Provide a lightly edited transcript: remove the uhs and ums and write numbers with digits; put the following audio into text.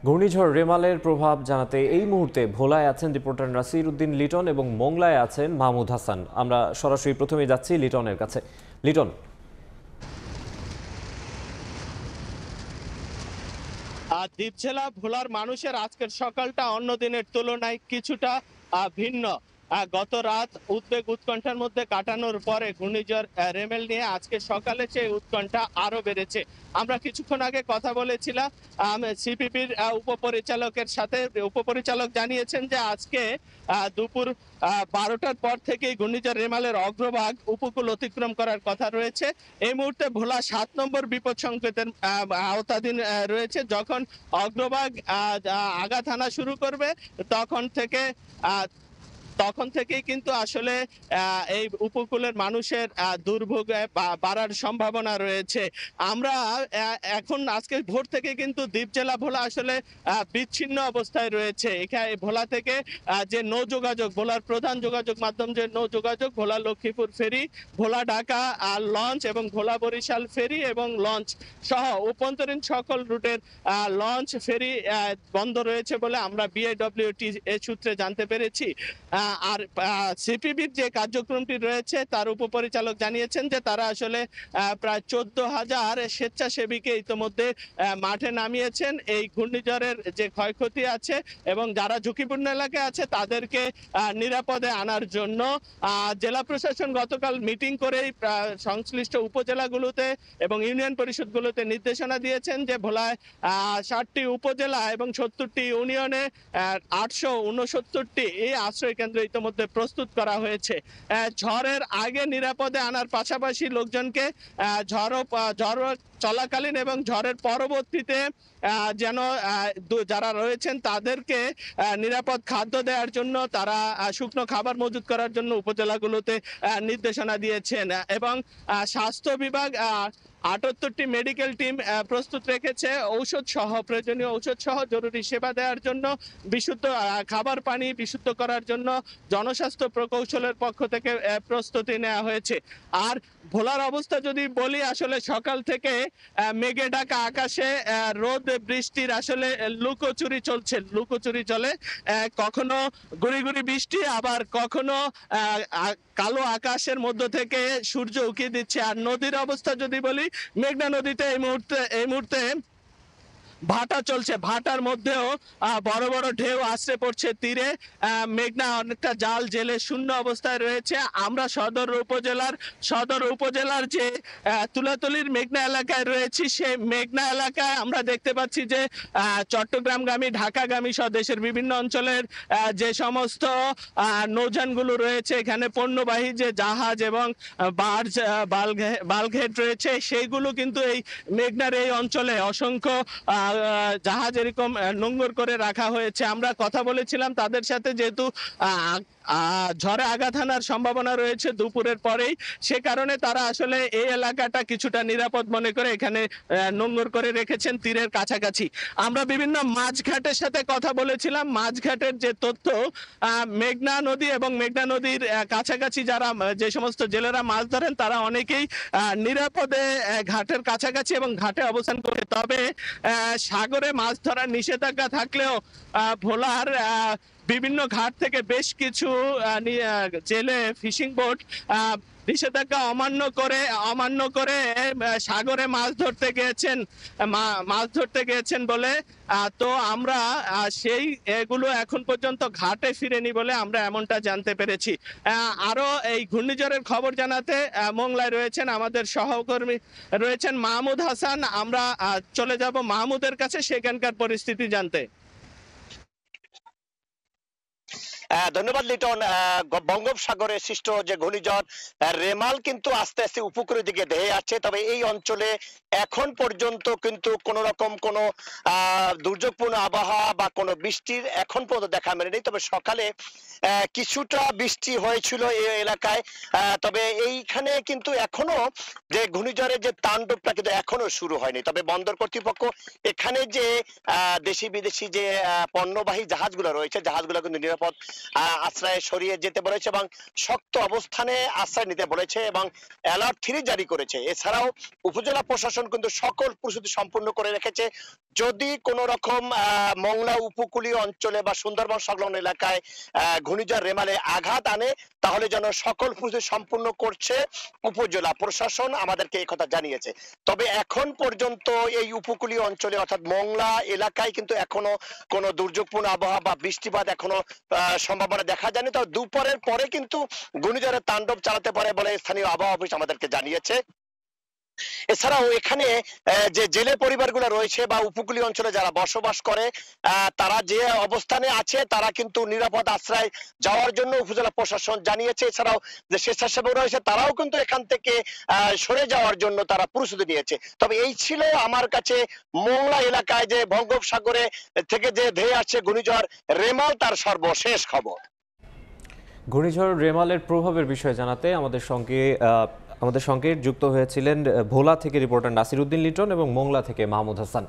ঘূর্ণিঝড় রেমালের প্রভাব জানাতে এই মুহূর্তে ভোলায় আছেন রিপোর্টার নাসির উদ্দিন লিটন এবং মোংলায় আছেন মাহমুদ হাসান। আমরা সরাসরি প্রথমে যাচ্ছি লিটনের কাছে। লিটন, দ্বীপ জেলা ভোলার মানুষের আজকের সকালটা অন্য দিনের তুলনায় কিছুটা ভিন্ন। গত রাত উদ্বেগ উৎকণ্ঠার মধ্যে কাটানোর পরে ঘূর্ণিঝড় রেমেল নিয়ে আজকে সকালে সেই উৎকণ্ঠা আরো বেড়েছে। আমরা কিছুক্ষণ আগে কথা বলেছিলাম সিপিবির উপপরিচালকের সাথে। উপপরিচালক জানিয়েছেন যে আজকে দুপুর 12টার পর থেকেই ঘূর্ণিঝড় রেমালের অগ্রভাগ উপকূল অতিক্রম করার কথা রয়েছে। এই মুহূর্তে ভোলা 7 নম্বর বিপদ সংকেতের আওতাধীন রয়েছে। যখন অগ্রভাগ আঘাত হানা শুরু করবে তখন থেকেই কিন্তু আসলে এই উপকূলের মানুষের দুর্ভোগ বাড়ার সম্ভাবনা রয়েছে। আমরা এখন আজকে ভোর থেকে কিন্তু দ্বীপ জেলা ভোলা আসলে বিচ্ছিন্ন অবস্থায় রয়েছে। এখানে ভোলা থেকে যে নৌ যোগাযোগ, ভোলার প্রধান যোগাযোগ মাধ্যম যে নৌ যোগাযোগ, ভোলা লক্ষ্মীপুর ফেরি, ভোলা ঢাকা লঞ্চ এবং ভোলা বরিশাল ফেরি এবং লঞ্চ সহ অভ্যন্তরীণ সকল রুটের লঞ্চ ফেরি বন্ধ রয়েছে বলে আমরা বিআইডব্লিউটি সূত্রে জানতে পেরেছি। আর সিপিবির যে কার্যক্রমটি রয়েছে তার উপপরিচালক জানিয়েছেন যে তারা আসলে প্রায় 14,000 স্বেচ্ছাসেবীকে ইতিমধ্যে মাঠে নামিয়েছেন এই ঘূর্ণিঝড়ের যে ক্ষয়ক্ষতি আছে এবং যারা ঝুঁকিপূর্ণ এলাকায় আছে তাদেরকে নিরাপদে আনার জন্য। জেলা প্রশাসন গতকাল মিটিং করেই সংশ্লিষ্ট উপজেলাগুলোতে এবং ইউনিয়ন পরিষদগুলোতে নির্দেশনা দিয়েছেন যে ভোলায় 60টি উপজেলা এবং 70টি ইউনিয়নে 869টি এই আশ্রয় কেন্দ্র ইতিমধ্যে প্রস্তুত করা হয়েছে। ঝড়ের আগে নিরাপদে আনার পাশাপাশি লোকজনকে ঝড় চলাকালীন এবং ঝড়ের পরবর্তীতে যেন যারা রয়েছেন তাদেরকে নিরাপদ খাদ্য দেওয়ার জন্য, তারা শুকনো খাবার মজুত করার জন্য উপজেলাগুলোতে নির্দেশনা দিয়েছেন। এবং স্বাস্থ্য বিভাগ 78টি মেডিকেল টিম প্রস্তুত রেখেছে ঔষধ সহ, প্রয়োজনীয় ঔষধ সহ জরুরি সেবা দেওয়ার জন্য, বিশুদ্ধ খাবার পানি বিশুদ্ধ করার জন্য জনস্বাস্থ্য প্রকৌশলের পক্ষ থেকে প্রস্তুতি নেওয়া হয়েছে। আর ভোলার অবস্থা যদি বলি, আসলে সকাল থেকে মেঘে ঢাকা আকাশে রোদ বৃষ্টির আসলে লুকোচুরি চলে। কখনো গুড়ি গুড়ি বৃষ্টি, আবার কখনো কালো আকাশের মধ্য থেকে সূর্য উঁকি দিচ্ছে। আর নদীর অবস্থা যদি বলি, মেঘনা নদীতে এই মুহূর্তে ভাটা চলছে। ভাটার মধ্যেও বড় বড় ঢেউ আছড়ে পড়ছে তীরে। মেঘনা অনেকটা জাল জেলে শূন্য অবস্থায় রয়েছে। আমরা সদর উপজেলার যে তুলাতলির মেঘনা এলাকায় রয়েছি, সেই মেঘনা এলাকায় আমরা দেখতে পাচ্ছি যে চট্টগ্রামগামী, ঢাকাগামী সহ দেশের বিভিন্ন অঞ্চলের যে সমস্ত নৌযানগুলো রয়েছে, এখানে পণ্যবাহী যে জাহাজ এবং বার্জ বাল্কহেড রয়েছে, সেইগুলো কিন্তু এই মেঘনার এই অঞ্চলে অসংখ্য জাহাজ এরকম নোঙর করে রাখা হয়েছে। আমরা কথা বলেছিলাম তাদের সাথে, যেহেতু ঝড়ে আঘাত হানার সম্ভাবনা রয়েছে দুপুরের পরেই, সে কারণে তারা আসলে এই এলাকাটা কিছুটা নিরাপদ মনে করে এখানে নোঙর করে রেখেছেন তীরের কাছাকাছি। আমরা বিভিন্ন মাছঘাটের সাথে কথা বলেছিলাম। মাছঘাটের যে তথ্য, মেঘনা নদী এবং মেঘনা নদীর কাছাকাছি যে সমস্ত জেলেরা মাছ ধরেন তারা অনেকেই নিরাপদে ঘাটের কাছাকাছি এবং ঘাটে অবস্থান করে। তবে সাগরে মাছ ধরার নিষেধাজ্ঞা থাকলেও ভোলার বিভিন্ন ঘাট থেকে বেশ কিছু জেলে ফিশিং বোট নিষেধাজ্ঞা অমান্য করে সাগরে মাছ ধরতে গিয়েছেন বলে। তো আমরা এগুলো এখন পর্যন্ত ঘাটে ফিরেনি বলে আমরা এমনটা জানতে পেরেছি। আরো এই ঘূর্ণিঝড়ের খবর জানাতে মোংলায় রয়েছেন আমাদের সহকর্মী রয়েছেন মাহমুদ হাসান। আমরা চলে যাব মাহমুদের কাছে সেখানকার পরিস্থিতি জানতে। ধন্যবাদ লিটন। বঙ্গোপসাগরে সৃষ্ট যে ঘূর্ণিঝড় রেমাল কিন্তু আস্তে আস্তে উপকূলের দিকে ধেয়ে যাচ্ছে। তবে এই অঞ্চলে এখন পর্যন্ত কিন্তু কোন রকম কোন দুর্যোগপূর্ণ আবহাওয়া বা কোনো বৃষ্টির এখন পর্যন্ত দেখা মেলেনি। তবে সকালে কিছুটা বৃষ্টি হয়েছিল এই এলাকায়। তবে এইখানে কিন্তু এখনো যে ঘূর্ণিঝড়ের যে তাণ্ডবটা কিন্তু এখনো শুরু হয়নি। তবে বন্দর কর্তৃপক্ষ এখানে যে দেশি বিদেশি যে পণ্যবাহী জাহাজগুলো রয়েছে, জাহাজগুলো কিন্তু নিরাপদ আশ্রয়ে সরিয়ে যেতে বলেছে এবং শক্ত অবস্থানে আশ্রয় নিতে বলেছে এবং অ্যালার্ট 3 জারি করেছে। এছাড়াও উপজেলা প্রশাসন কিন্তু সকল প্রস্তুতি সম্পূর্ণ করে রেখেছে, যদি কোন রকম মংলা উপকূলীয় অঞ্চলে বা সুন্দরবন সংলগ্ন এলাকায় ঘূর্ণিঝড় রেমালে আঘাত আনে তাহলে যেন সকল প্রস্তুতি সম্পূর্ণ করছে উপজেলা প্রশাসন, আমাদেরকে এই কথা জানিয়েছে। তবে এখন পর্যন্ত এই উপকূলীয় অঞ্চলে অর্থাৎ মংলা এলাকায় কিন্তু এখনো কোনো দুর্যোগপূর্ণ আবহাওয়া বা বৃষ্টিপাত এখনো সম্ভাবনা দেখা যায়নি। তবে দুপুরের পরে কিন্তু ঘূর্ণিঝড়ের তাণ্ডব চালাতে পারে বলে স্থানীয় আবহাওয়া অফিস আমাদেরকে জানিয়েছে। এছাড়াও এখানে যে জেলে পরিবারগুলো রয়েছে বা উপকূলীয় অঞ্চলে যারা বসবাস করে তারা যে অবস্থানে আছে তারা কিন্তু নিরাপদ আশ্রয় যাওয়ার জন্য উপজেলা প্রশাসন জানিয়েছে। এছাড়াও যে স্বেচ্ছাসেবক রয়েছে তারাও কিন্তু এখান থেকে সরে যাওয়ার জন্য তারা প্রস্তুতি নিয়েছে। তবে এই ছিল আমার কাছে মোংলা এলাকায় যে বঙ্গোপসাগরে থেকে যে ধেয়ে আসছে ঘূর্ণিঝড় রেমাল তার সর্বশেষ খবর। ঘূর্ণিঝড় রেমালের প্রভাবের বিষয়ে জানাতে আমাদের সঙ্গে যুক্ত হয়েছিলেন ভোলা থেকে রিপোর্টার নাসির উদ্দিন লিটন এবং মোংলা থেকে মাহমুদ হাসান।